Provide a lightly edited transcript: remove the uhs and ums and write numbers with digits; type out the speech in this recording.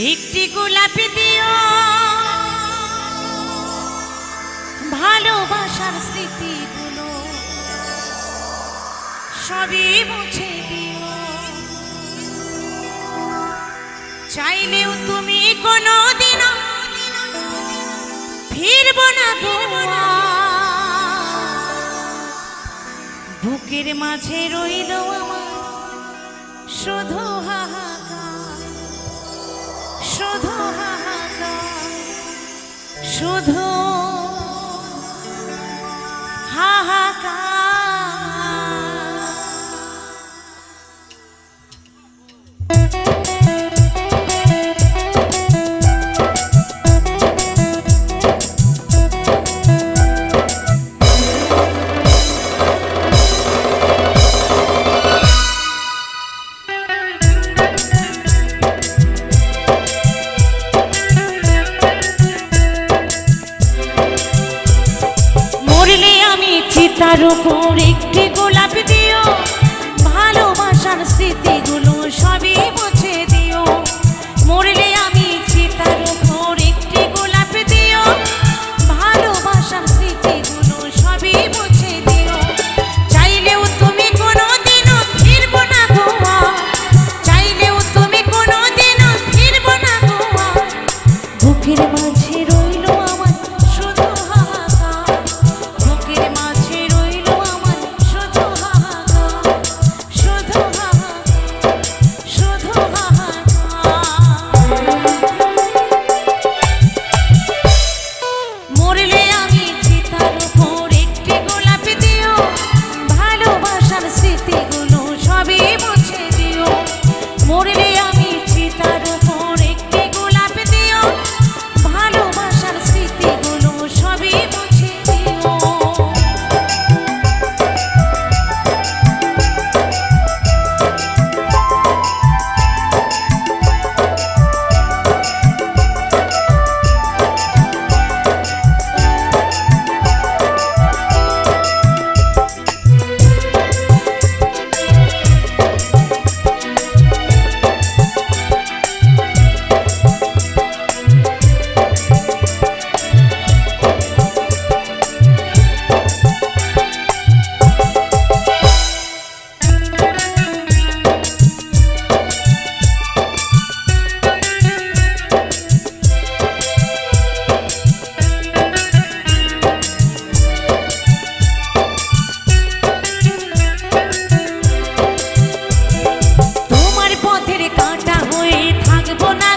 একটি গোলাপি দিও ভালোবাসার স্মৃতিগুলো সবই মুছে দিও। চাইলেও তুমি কোনোদিনও ফিরবো না গো, বুকের মাঝে রইল আমার শুধু হাহাকার, শুধু হাহাকার, শুধু হাহাকার। তার উপর একটি গোলাপ দিও ভালোবাসার স্মৃতিগুলো সবই মুছে দিও। মরলে আমি চিতার উপর একটি গোলাপ দিও ভালোবাসার স্মৃতিগুলো সবই মুছে দিও। চাইলেও তুমি কোনোদিনও ফিরবো না গোয়া, চাইলেও তুমি কোনোদিনও ফিরবো না গোয়া, বুকের মাঝে রইল আমার শুধু হাহাকার, বুকের মাঝে থাকবো না